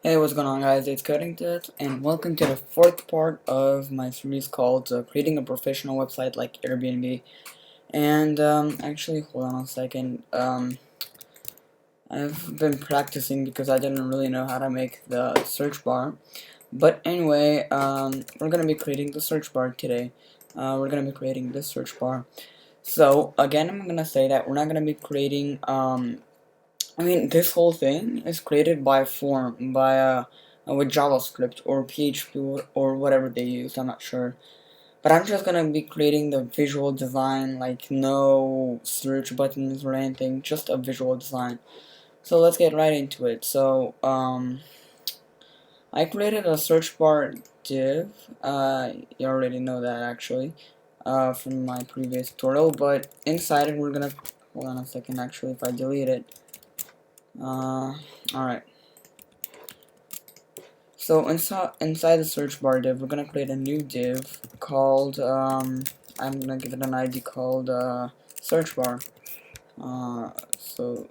Hey, what's going on, guys? It's Coding Tips, and welcome to the fourth part of my series called Creating a Professional Website like Airbnb. And, actually, hold on a second. I've been practicing because I didn't really know how to make the search bar. But anyway, we're gonna be creating the search bar today. We're gonna be creating this search bar. So, again, I'm gonna say that we're not gonna be creating, this whole thing is created by form, with JavaScript or PHP or whatever they use, I'm not sure. But I'm just gonna be creating the visual design, like no search buttons or anything, just a visual design. So let's get right into it. So, I created a search bar div, you already know that actually, from my previous tutorial, but inside it we're gonna, hold on a second actually, if I delete it, alright. So inside the search bar div, we're gonna create a new div called I'm gonna give it an ID called search bar. So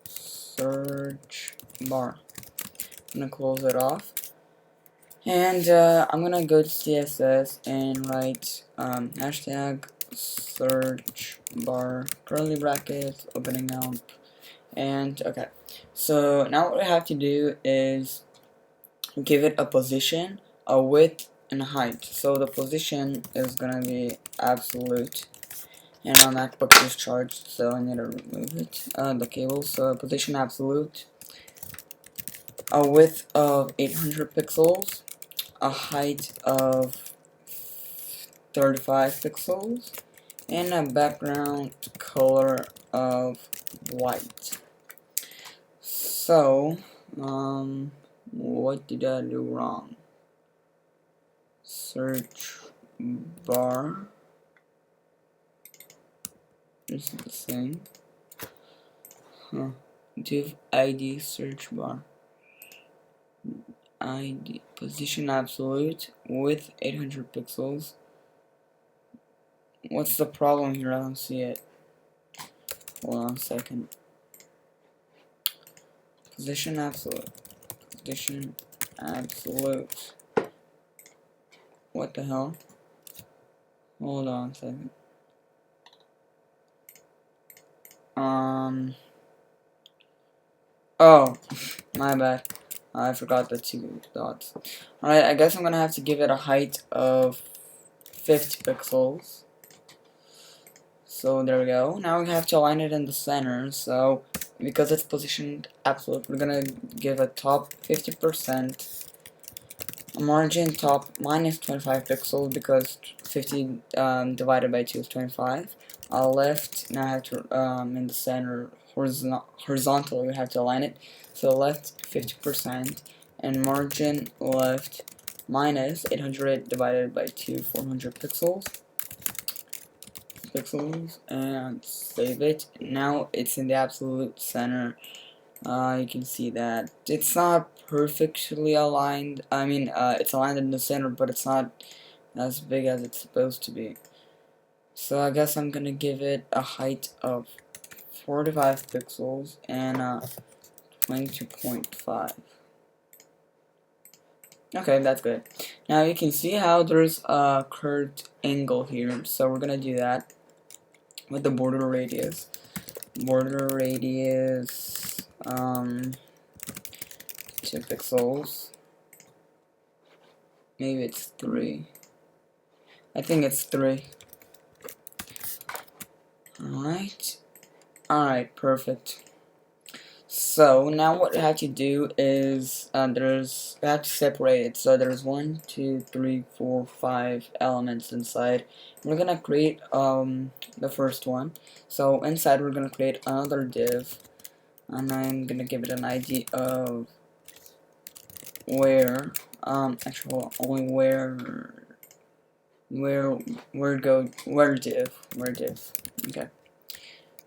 search bar. I'm gonna close it off, and I'm gonna go to CSS and write hashtag search bar curly brackets opening up, and okay. So now what we have to do is give it a position, a width, and a height. So the position is gonna be absolute, and my MacBook is charged, so I need to remove it. The cable. So position absolute, a width of 800 pixels, a height of 35 pixels, and a background color of white. So, what did I do wrong? Search bar. This is the same. Div ID search bar. ID position absolute with 800 pixels. What's the problem here? I don't see it. Hold on a second. Position absolute. Position absolute. What the hell? Hold on a second. Oh, my bad. I forgot the two dots. Alright, I guess I'm gonna have to give it a height of 50 pixels. So there we go. Now we have to align it in the center. So because it's positioned absolute, we're gonna give a top 50%, a margin top minus 25 pixels because 50 divided by 2 is 25. Left, now I have to in the center horizontally we have to align it. So left 50% and margin left minus 800 divided by 2, 400 pixels. And save it. Now it's in the absolute center. You can see that it's not perfectly aligned. It's aligned in the center, but it's not as big as it's supposed to be. So I guess I'm gonna give it a height of 45 pixels and 22.5. Okay, that's good. Now you can see how there's a curved angle here, so we're gonna do that with the border radius. Border radius 2 pixels. Maybe it's 3. I think it's 3. Alright, perfect. So now what we have to do is we have to separate it. So there's 1, 2, 3, 4, 5 elements inside. We're gonna create the first one. So inside we're gonna create another div, and I'm gonna give it an ID of where actually only where div. Okay,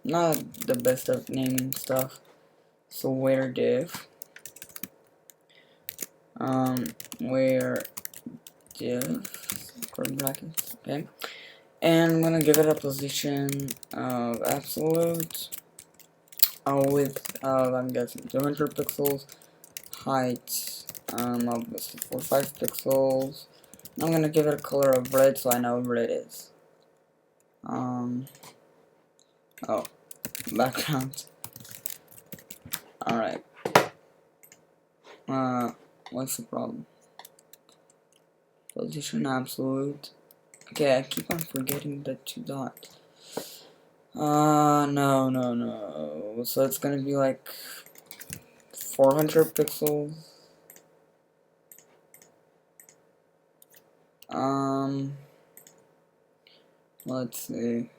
not the best of naming stuff. So where div, where div, curly brackets. Okay, and I'm gonna give it a position of absolute, a width of, I'm guessing, 200 pixels, height, obviously 45 pixels. I'm gonna give it a color of red so I know what red is. Oh, background. Alright. What's the problem? Position absolute. Okay, I keep on forgetting the 2 dots. No. So it's gonna be like 400 pixels. Let's see.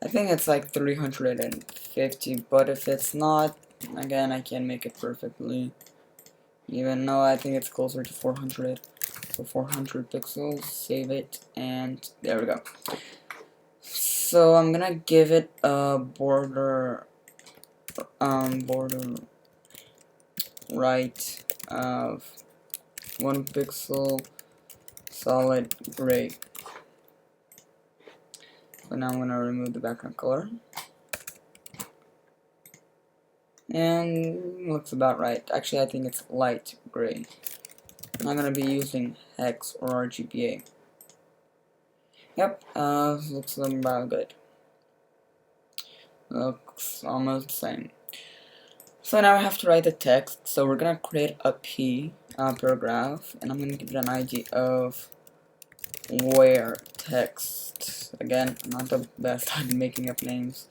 I think it's like 350, but if it's not, again, I can't make it perfectly. Even though I think it's closer to 400. So 400 pixels, save it, and there we go. So I'm gonna give it a border right of 1 pixel, solid gray. So now I'm gonna remove the background color. And looks about right. Actually, I think it's light gray. I'm not gonna be using hex or RGBA. Yep, looks about good. Looks almost the same. So now I have to write the text. So we're gonna create a paragraph, and I'm gonna give it an ID of where text. Again, I'm not the best at making up names.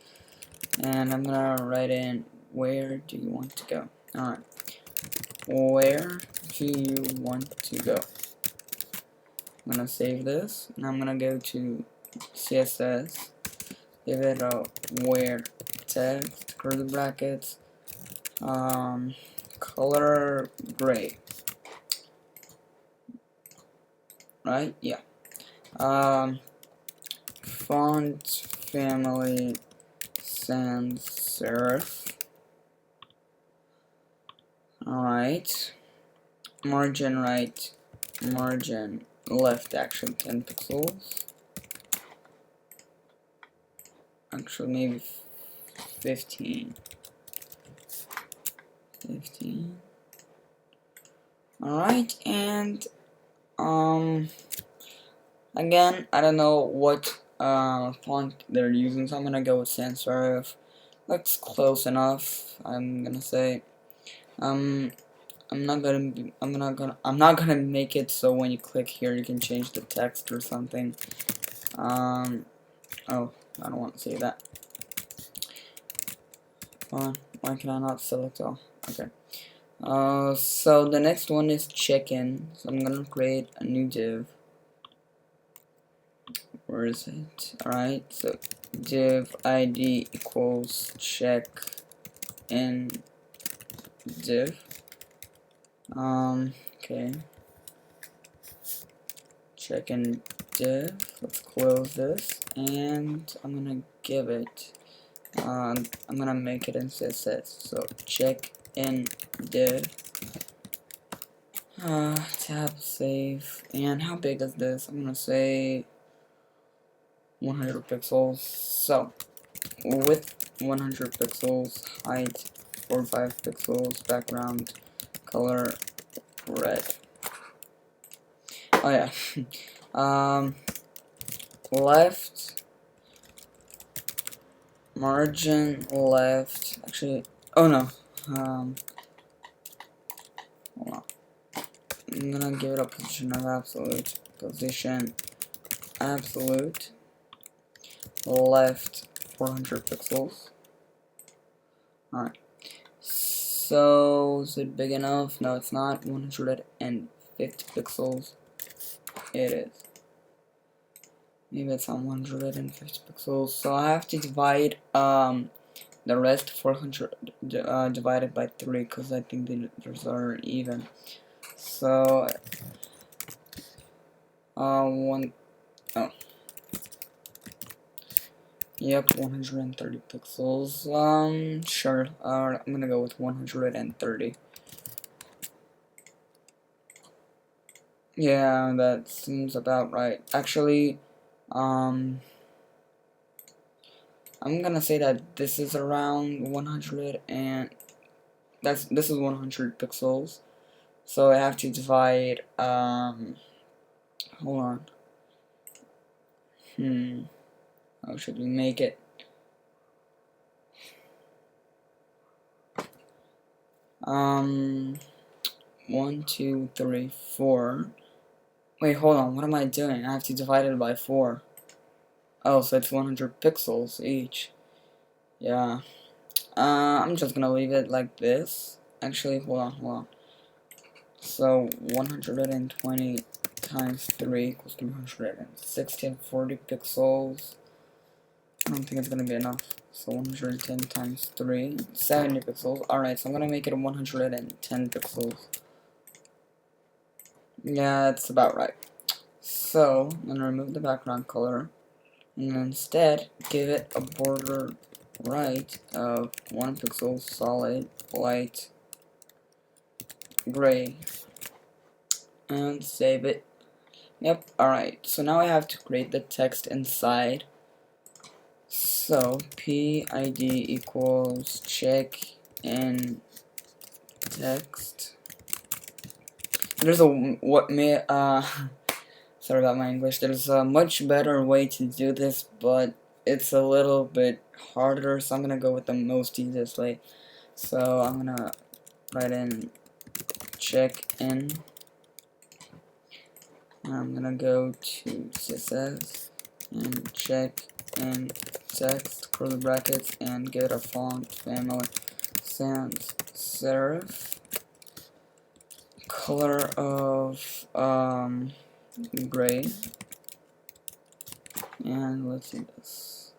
And I'm gonna write in where do you want to go. Alright. Where do you want to go? I'm gonna save this, and I'm gonna go to CSS, give it a where text, curly brackets, color gray, right? Yeah. Font family sans serif. Alright. Margin right, margin left, actually 10 pixels. Actually, maybe 15. Alright, and again, I don't know what font they're using, so I'm gonna go with sans serif. Looks close enough, I'm gonna say. I'm not gonna make it so when you click here you can change the text or something. Oh, I don't want to say that. Why can I not select all? Okay. So the next one is check-in. So I'm gonna create a new div. Where is it? Alright, so div ID equals check in div. Okay. Check in div. Let's close this, and I'm gonna give it. I'm gonna make it in CSS. So check in div. Tab save. And how big is this? I'm gonna say 100 pixels. So width 100 pixels, height 45 pixels, background color red. Oh yeah. Left margin left. Actually, oh no. Hold on. I'm gonna give it a position of absolute. Position absolute. Left 400 pixels. Alright. So, is it big enough? No, it's not. 150 pixels. It is. Maybe it's on 150 pixels. So I have to divide the rest 400 divided by 3 because I think those are even. So yep, 130 pixels. Sure. I'm gonna go with 130. Yeah, that seems about right. Actually, I'm gonna say that this is around 100 and this is 100 pixels. So I have to divide, hold on. How should we make it? 1, 2, 3, 4. Wait, hold on, what am I doing? I have to divide it by 4. Oh, so it's 100 pixels each. Yeah. I'm just gonna leave it like this. Actually, hold on. So 120 times 3 equals 360 and 40 pixels. I don't think it's gonna be enough. So 110 times 3, 70 pixels. Alright, so I'm gonna make it 110 pixels. Yeah, that's about right. So I'm gonna remove the background color and instead give it a border right of 1 pixel solid light gray and save it. Yep, alright, so now I have to create the text inside. So PID equals check in text. There's a sorry about my English. There's a much better way to do this, but it's a little bit harder, so I'm gonna go with the most easiest way. So I'm gonna write in check in. I'm gonna go to CSS and check in text, curly brackets, and give it a font family sans serif. Color of gray, and let's see this.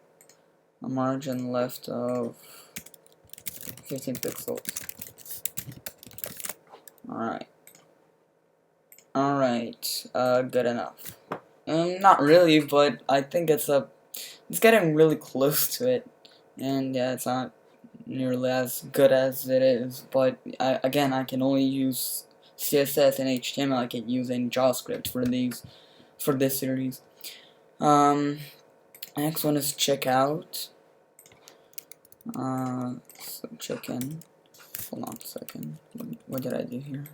A margin left of 15 pixels. Alright, good enough. Not really, but I think it's getting really close to it. And yeah, it's not nearly as good as it is, but again, I can only use CSS and HTML. I can use any JavaScript for this series. Next one is checkout. So check in. Hold on a second. What did I do here?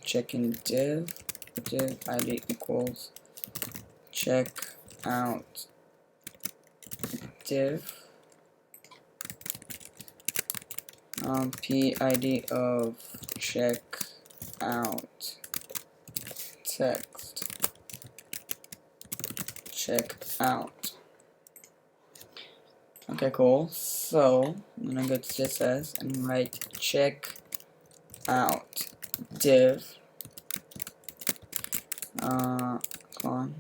Check in div ID equals check out div PID of check out text check out. Okay, cool. So I'm gonna go to CSS and write check out div. Come on.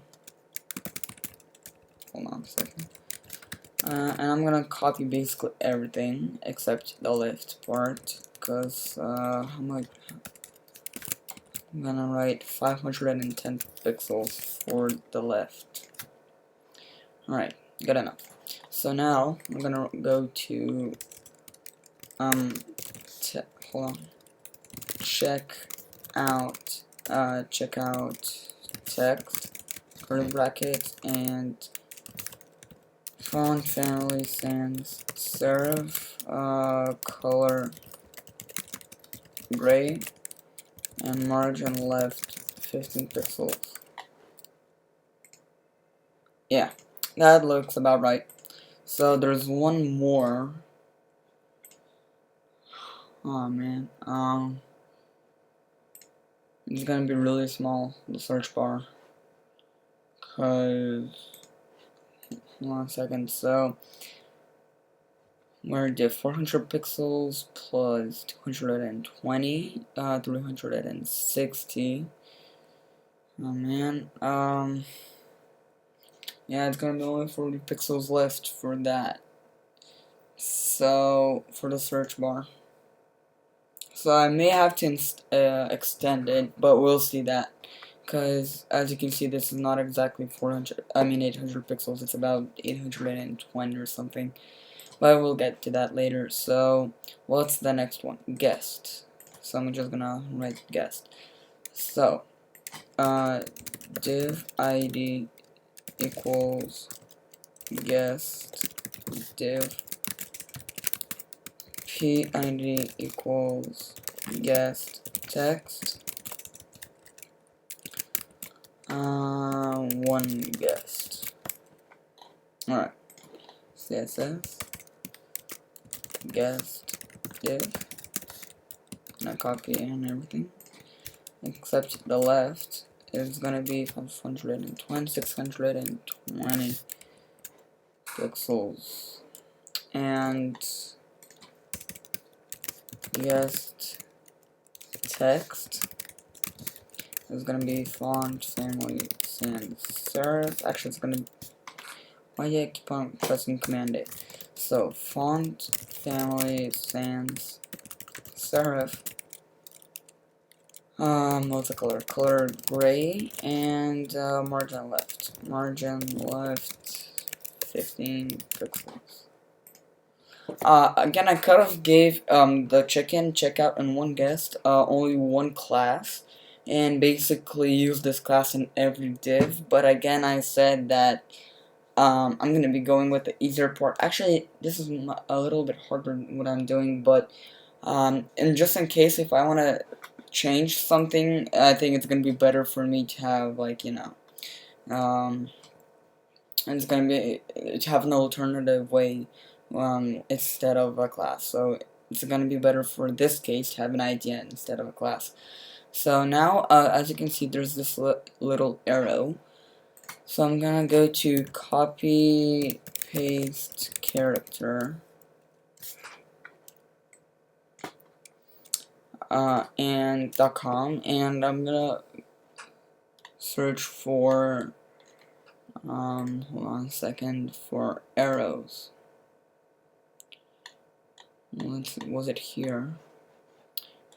Hold on a second. And I'm gonna copy basically everything except the left part, because I'm gonna write 510 pixels for the left. Alright, good enough. So now I'm gonna go to hold on. Check out text, curly brackets, and font family sans serif, color gray, and margin left 15 pixels. Yeah, that looks about right. So there's one more. Oh man, it's gonna be really small, the search bar, cause, hold on a second, so where did 400 pixels plus 220, 360. Oh man, yeah, it's gonna be only 40 pixels left for that. So for the search bar, so I may have to extend it, but we'll see that. Because as you can see, this is not exactly 800 pixels. It's about 820 or something. But we'll get to that later. So what's the next one? Guest. So I'm just gonna write guest. So div ID equals guest div PID equals guest text, one guest. Alright, CSS, guest, div, and I copy and everything, except the left is gonna be 620 pixels, and guest text is gonna be font family sans serif. Actually, it's gonna. Why do I keep on pressing Command A? So font family sans serif. Multicolor, color gray, and margin left. Margin left 15 pixels. Again, I could have gave the check-in, checkout, and one guest only one class, and basically use this class in every div. But again, I said that I'm gonna be going with the easier part. Actually, this is a little bit harder than what I'm doing, but and just in case if I wanna change something, I think it's gonna be better for me to have, like, you know, it's gonna be to have an alternative way instead of a class. So it's gonna be better for this case to have an idea instead of a class. So now, as you can see, there's this little arrow. So I'm gonna go to copy paste character, and .com, and I'm gonna search for hold on a second, for arrows. Was it here?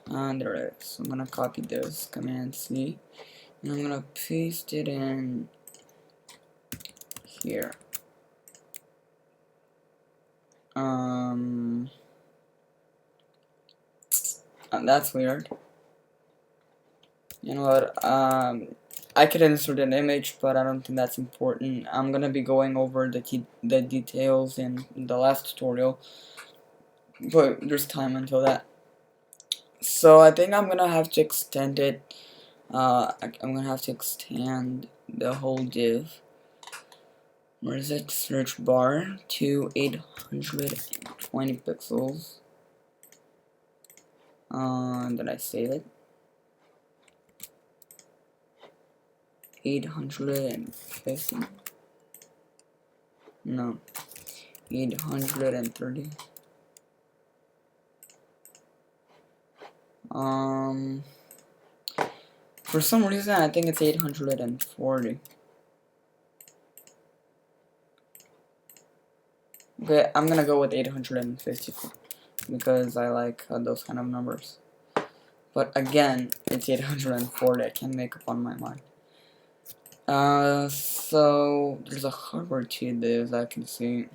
There it is. I'm gonna copy this, Command C, and I'm gonna paste it in here. That's weird. You know what? I could insert an image, but I don't think that's important. I'm gonna be going over the details in the last tutorial, but there's time until that. So I think I'm gonna have to extend it. I'm gonna have to extend the whole div. Where is it? Search bar to 820 pixels. Did I save it? 850? No. 830. For some reason I think it's 840. Okay, I'm gonna go with 850 because I like those kind of numbers. But again, it's 840. I can't make up on my mind. So there's a hover to this, I can see.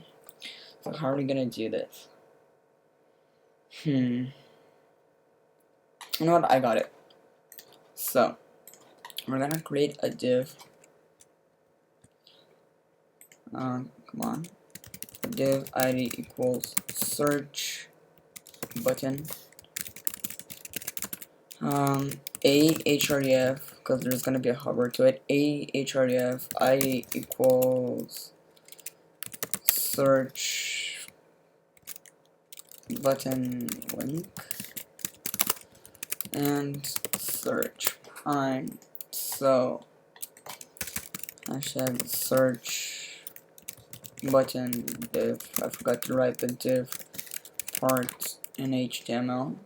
So how are we gonna do this? You know what? I got it. So we're gonna create a div. Come on. Div ID equals search button. A href, because there's gonna be a hover to it. A href ID equals search button link and search prime. So hashtag search button div. I forgot to write the div part in HTML.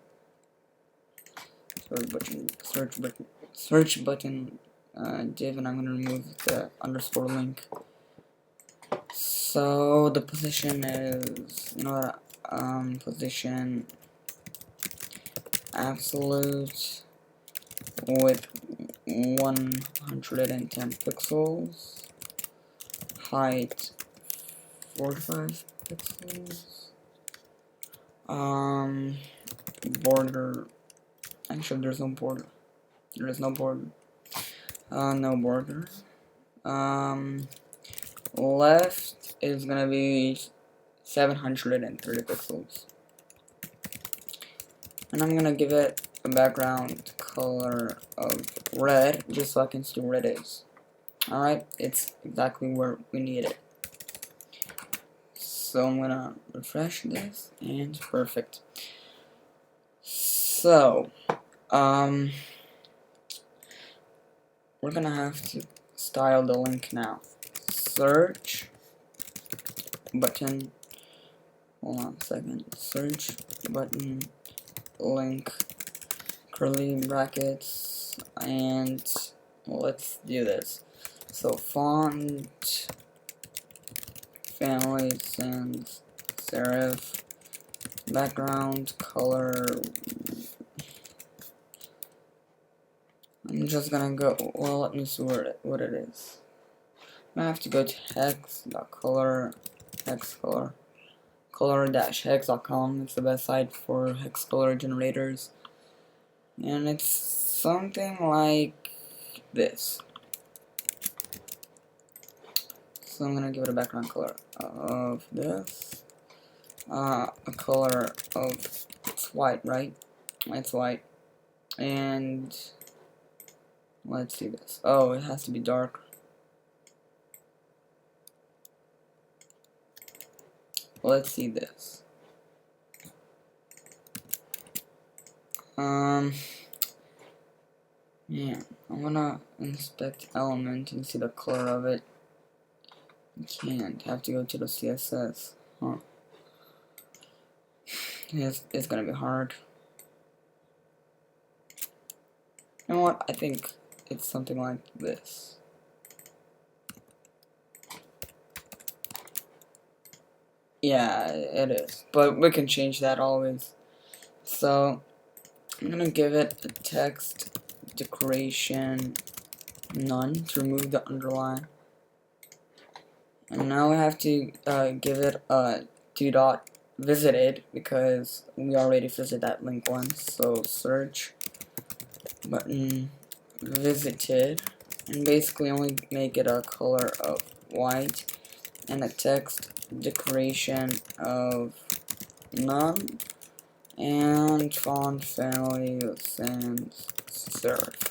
Search button div, and I'm gonna remove the underscore link. So the position is, you know what, position absolute with 110 pixels, height 45 pixels, border, actually there's no border, no border, left is gonna be 730 pixels, and I'm gonna give it a background color of red, just so I can see where it is. Alright, it's exactly where we need it. So I'm gonna refresh this, and perfect. So, we're gonna have to style the link now. Search button, hold on a second, search button, link, curly brackets, and let's do this. So font, family, sans serif, background color. I'm just gonna go, well, let me see what it is. I have to go to hex.color, hex color, color-hex.com. It's the best site for hex color generators. And it's something like this. So I'm gonna give it a background color of this. A color of, it's white, right? It's white. And let's see this. Oh, it has to be dark. Let's see this. Yeah, I'm gonna inspect element and see the color of it. You can't. Have to go to the CSS. Huh. It's gonna be hard. You know what? I think it's something like this. Yeah, it is. But we can change that always. So, I'm gonna give it a text decoration none to remove the underline. And now we have to give it a do.visited because we already visited that link once. So search button visited, and basically only make it a color of white and a text decoration of none, and font family sans serif.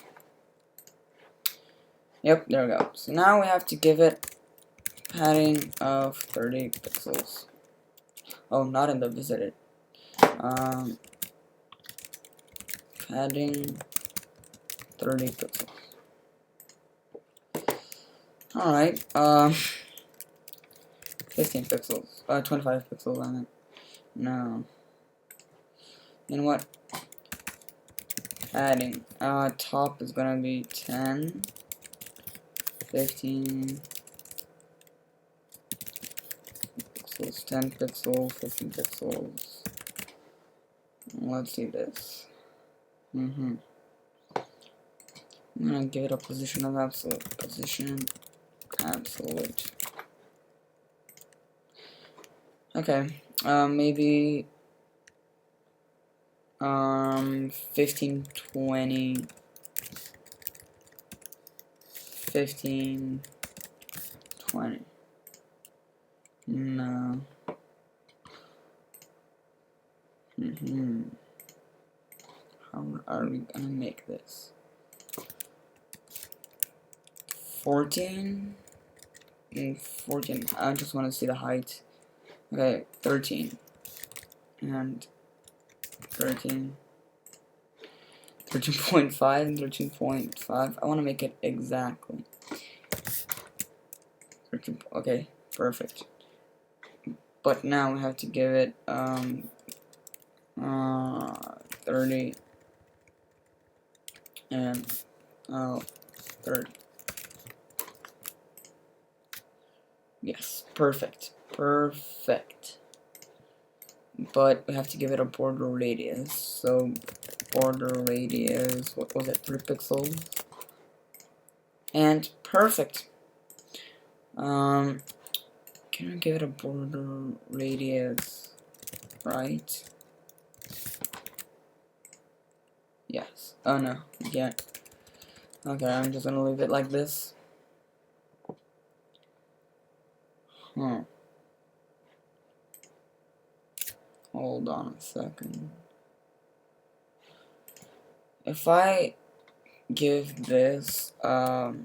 Yep, there we go. So now we have to give it padding of 30 pixels. Oh, not in the visited. Padding 30 pixels. Alright, 15 pixels. 25 pixels on it. No. You know what? Padding. Top is gonna be 10, 15 pixels, 10 pixels, 15 pixels. Let's see this. I'm gonna give it a position of absolute. Position absolute. Okay. Maybe 15, 20, 15, 20. No. How are we gonna make this? 14 and 14. I just want to see the height. Okay, 13 and 13. 13.5 and 13.5. I want to make it exactly 13. Okay, perfect. But now we have to give it 30 and 30. Yes, perfect. Perfect. But we have to give it a border radius. So border radius, what was it, 3 pixels? And perfect. Can I give it a border radius, right? Yes. Oh no, yeah. Okay, I'm just gonna leave it like this. Hold on a second. if I give this, no,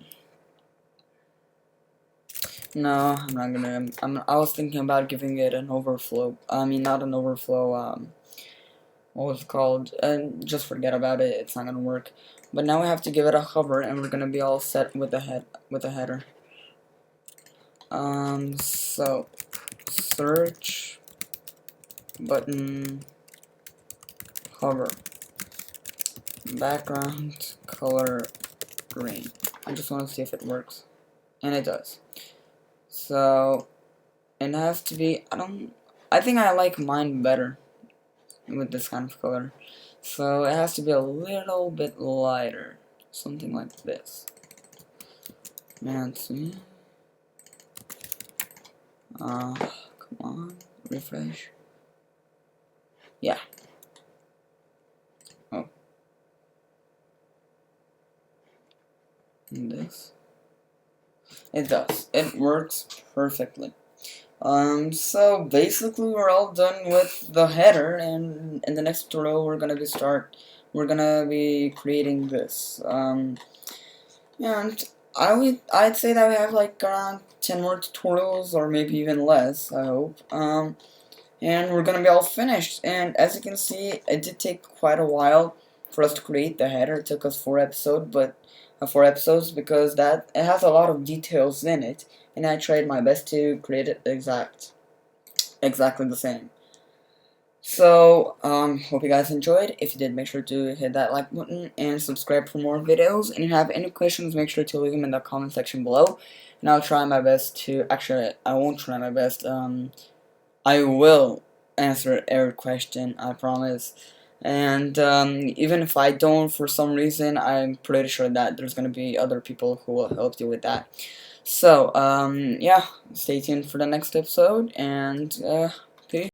I'm not gonna, I was thinking about giving it an overflow, I mean, not an overflow, what was it called, and just forget about it, it's not gonna work. But now we have to give it a hover, and we're gonna be all set with the header. So, search, button, hover, background, color, green. I just want to see if it works, and it does. So, it has to be, I think I like mine better with this kind of color. So it has to be a little bit lighter, something like this. Man, see? Come on, refresh. Yeah. Oh. And this. It does. It works perfectly. So basically we're all done with the header, and in the next tutorial we're gonna be creating this. And I'd say that we have like around 10 more tutorials, or maybe even less, I hope. And we're gonna be all finished. And as you can see, it did take quite a while for us to create the header. It took us 4 episodes, because it has a lot of details in it, and I tried my best to create it exactly the same. So, hope you guys enjoyed. If you did, make sure to hit that like button and subscribe for more videos. And if you have any questions, make sure to leave them in the comment section below. And I'll try my best to, actually, I won't try my best, I will answer every question, I promise. And even if I don't, for some reason, I'm pretty sure that there's gonna be other people who will help you with that. So, yeah, stay tuned for the next episode, and